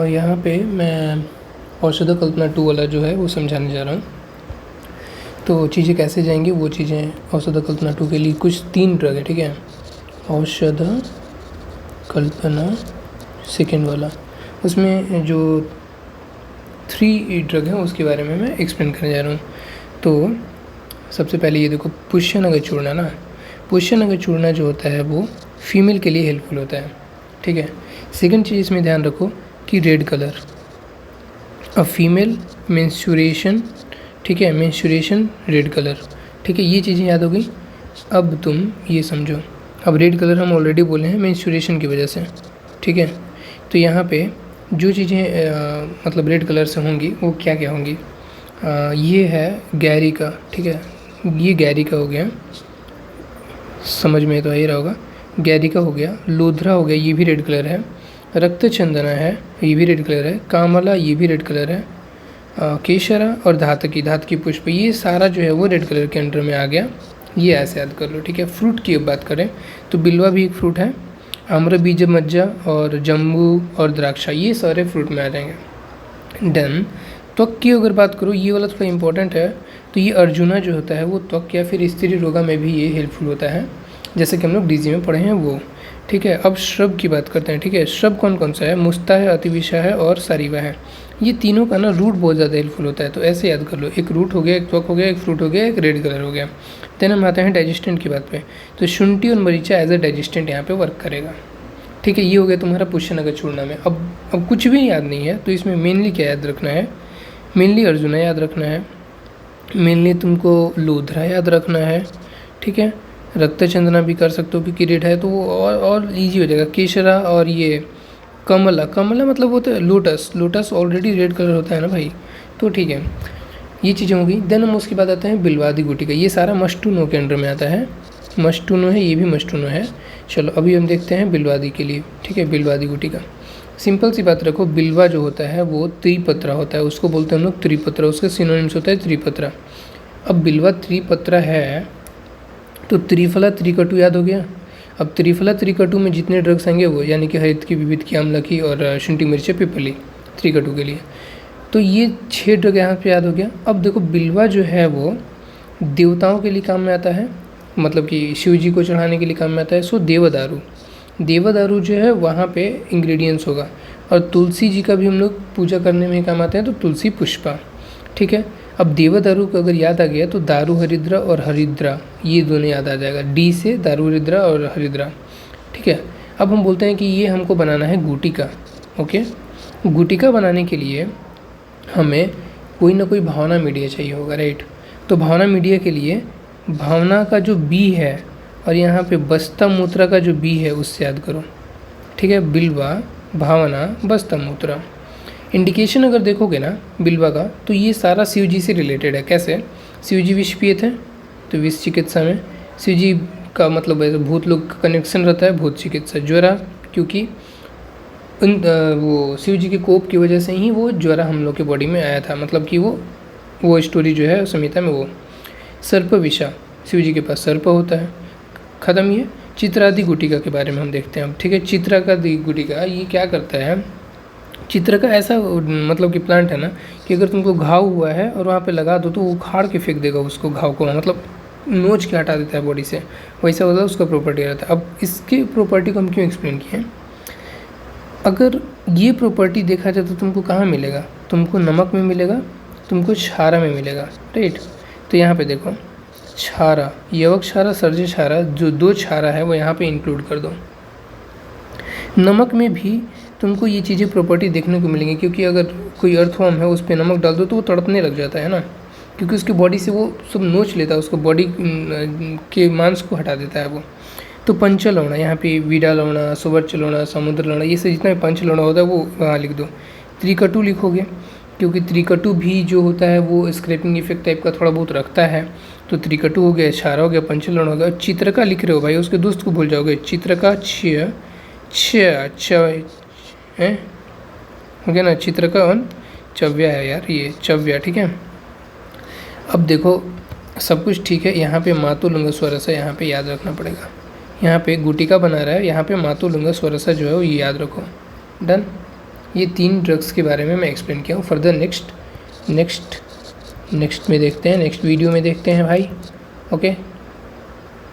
यहाँ पे मैं औषध कल्पना 2 वाला जो है वो समझाने जा रहा हूँ। तो चीज़ें कैसे जाएंगी वो चीज़ें औषध कल्पना 2 के लिए कुछ 3 ड्रग है, ठीक है। औषध कल्पना सेकेंड वाला, उसमें जो 3 ड्रग हैं उसके बारे में मैं एक्सप्लेन करने जा रहा हूँ। तो सबसे पहले ये देखो, पुष्यनगर चूर्ण ना, पुष्यनगर चूर्ण जो होता है वो फीमेल के लिए हेल्पफुल होता है, ठीक है। सेकंड चीज़ इसमें ध्यान रखो कि red colour, a female menstruation, ठीक है, मेंस्ट्रुएशन रेड कलर, ठीक है। ये चीज़ें याद हो गई। अब तुम ये समझो, अब रेड कलर हम ऑलरेडी बोले हैं मेंस्ट्रुएशन की वजह से, ठीक है। तो यहाँ पे जो चीज़ें मतलब रेड कलर से होंगी वो क्या क्या होंगी। ये है गैरी का, ठीक है, ये गैरी का हो गया, समझ में तो आ ही रहा होगा। गैरी का हो गया, लोधरा हो गया, ये भी रेड कलर है। रक्त चंदना है, ये भी रेड कलर है। कामला, ये भी रेड कलर है। केशरा और धातकी पुष्प, ये सारा जो है वो रेड कलर के अंडर में आ गया। ये ऐसे याद कर लो, ठीक है। फ्रूट की अब बात करें तो बिल्वा भी एक फ्रूट है। आम्र बीज मज्जा और जम्बू और द्राक्षा, ये सारे फ्रूट में आ जाएंगे। डन। त्वक की अगर बात करूँ, ये वाला थोड़ा इंपॉर्टेंट है। तो ये अर्जुना जो होता है वो त्वक या फिर स्त्री रोगा में भी ये हेल्पफुल होता है, जैसे कि हम लोग डीजी में पढ़े हैं वो, ठीक है। अब श्रब की बात करते हैं, ठीक है। श्रब कौन कौन सा है, मुस्ता है, अतिविशा है और सारीवा है। ये तीनों का ना रूट बहुत ज़्यादा हेल्पफुल होता है, तो ऐसे याद कर लो, एक रूट हो गया, एक त्वक हो गया, एक फ्रूट हो गया, एक रेड कलर हो गया। देन हम आते हैं डाइजेस्टेंट की बात पे। तो शुंठी और मरीचा एज ए डाइजेस्टेंट यहाँ पे वर्क करेगा, ठीक है। ये हो गया तुम्हारा पुष्यनगर चूर्ण में। अब कुछ भी याद नहीं है तो इसमें मेनली क्या याद रखना है, मेनली अर्जुना याद रखना है, मेनली तुमको लोधरा याद रखना है, ठीक है। रक्त चंदना भी कर सकते हो क्योंकि रेड है तो वो और ईजी हो जाएगा। केशरा और ये कमला, कमला मतलब वो तो lotus, lotus already red colour होता है ना भाई, तो ठीक है। ये चीज़ें होगी। देन हम उसके बाद आते हैं बिल्वादी गुटिका, ये सारा मस्टूनो के अंडर में आता है। मस्टूनो है, ये भी मस्टूनो है। चलो अभी हम देखते हैं बिल्वादी के लिए, ठीक है। बिल्वादी गुटिका, सिंपल सी बात रखो, बिल्वा जो होता है वो त्रिपत्रा होता है, उसको बोलते हैं हम लोग त्रिपत्रा, उसका सिनोनिम्स होता है त्रिपत्रा। अब बिल्वा त्रिपत्रा है तो त्रिफला त्रिकटु याद हो गया। अब त्रिफला त्रिकटु में जितने ड्रग्स आएंगे वो, यानी कि हरित की, विविध की, आंवला की और शुंठी मिर्ची पिपली, त्रिकटु के लिए, तो ये 6 ड्रग यहाँ पे याद हो गया। अब देखो बिल्वा जो है वो देवताओं के लिए काम में आता है, मतलब कि शिव जी को चढ़ाने के लिए काम में आता है। सो देवदारू, देवदारू जो है वहाँ पे इंग्रेडिएंट्स होगा। और तुलसी जी का भी हम लोग पूजा करने में काम आते हैं, तो तुलसी पुष्पा, ठीक है। अब देवदारू का अगर याद आ गया तो दारू हरिद्रा और हरिद्रा, ये दोनों याद आ जाएगा, डी से दारू हरिद्रा और हरिद्रा, ठीक है। अब हम बोलते हैं कि ये हमको बनाना है गुटिका, ओके। गुटिका बनाने के लिए हमें कोई ना कोई भावना मीडिया चाहिए होगा, राइट। तो भावना मीडिया के लिए भावना का जो बी है और यहाँ पे बस्ता मूत्रा का जो बी है उससे याद करो, ठीक है। बिल्वा, भावना, बस्ता मूत्रा। इंडिकेशन अगर देखोगे ना बिल्वा का, तो ये सारा शिव जी से रिलेटेड है। कैसे, शिव जी विष पिए थे तो विष चिकित्सा में शिव जी का मतलब है भूत लोग का कनेक्शन रहता है, भूत चिकित्सा। ज्वरा, क्योंकि वो शिव जी के कोप की वजह से ही वो ज्वरा हम लोग के बॉडी में आया था, मतलब कि वो स्टोरी जो है संहिता में वो। सर्प विषा, शिव जी के पास सर्प होता है। ख़त्म। ये चित्रादि गुटिका के बारे में हम देखते हैं अब, ठीक है। चित्रा का दी गुटिका ये क्या करता है, चित्र का ऐसा मतलब कि प्लांट है ना कि अगर तुमको घाव हुआ है और वहाँ पे लगा दो तो वो उखाड़ के फेंक देगा उसको, घाव को मतलब नोच के हटा देता है बॉडी से, वैसा होता है उसका प्रॉपर्टी रहता है। अब इसके प्रॉपर्टी को हम क्यों एक्सप्लेन किए, अगर ये प्रॉपर्टी देखा जाए तो तुमको कहाँ मिलेगा, तुमको नमक में मिलेगा, तुमको क्षारा में मिलेगा, राइट। तो यहाँ पे देखो क्षारा, यवक क्षारा, सर्ज क्षारा, जो 2 क्षारा है वो यहाँ पे इंक्लूड कर दो। नमक में भी तुमको ये चीज़ें प्रॉपर्टी देखने को मिलेंगी, क्योंकि अगर कोई अर्थवर्म है उस पर नमक डाल दो तो वो तड़पने लग जाता है ना, क्योंकि उसकी बॉडी से वो सब नोच लेता है, उसको बॉडी के मांस को हटा देता है वो। तो पंचलवणा, यहाँ पे वीडा लवणा, सुवर्च लवणा, समुद्र लवणा, ये सब जितना भी पंचलवणा होता है वो वहाँ लिख दो। त्रिकटु लिखोगे क्योंकि त्रिकटु भी जो होता है वो स्क्रैपिंग इफेक्ट टाइप का थोड़ा बहुत रखता है, तो त्रिकटु हो गया, क्षारा हो गया, पंचलवण हो गया। चित्रका लिख रहे हो भाई, उसके दोस्त को भूल जाओगे, चित्रका है, हो गया ना। चित्रका और चव्या है यार, ये चव्या, ठीक है। अब देखो सब कुछ ठीक है, यहाँ पे मातुलुंग स्वरसा यहाँ पे याद रखना पड़ेगा। यहाँ पे गुटिका बना रहा है, यहाँ पे मातुलुंग स्वरसा जो है वो ये याद रखो। डन। ये 3 ड्रग्स के बारे में मैं एक्सप्लेन किया हूँ। फर्दर नेक्स्ट में देखते हैं, नेक्स्ट वीडियो में देखते हैं भाई। ओके।